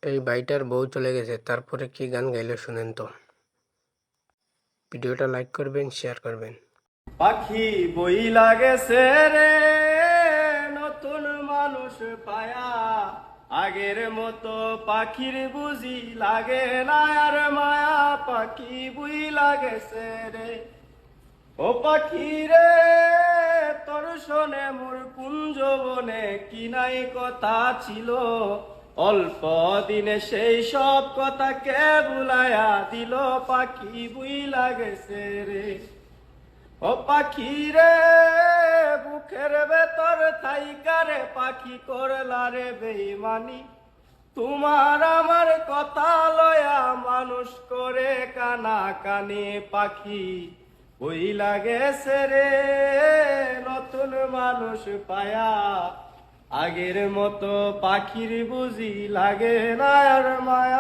এই ভাইটার বউ চলে গেছে, তারপরে কি গান গাইলো শুনেন তো। ভিডিওটা লাইক করবেন, শেয়ার করবেন। পাখি বই লাগেছে রে নতুন মানুষ পায়া, আগের মতো পাখির বুঝি লাগে না আর মায়া। পাখি বই লাগেছে রে, ও পাখি রে তোর শোনে মোর কুঞ্জ বনে কি নাই কথা ছিল, অল্প দিনে সেই সব কথা কে ভুলায়া দিল। পাখি বুই লাগেছে রে, ও পাখি রে বুকের ভেতর থাইকারে পাখি করলা রে বেইমানি, তোমার আমার কথা লয়া মানুষ করে কানা কানে। পাখি ওই লাগেছে রে নতুন মানুষ পায়া, আগের মতো পাখির বুঝি লাগে না আর মায়া।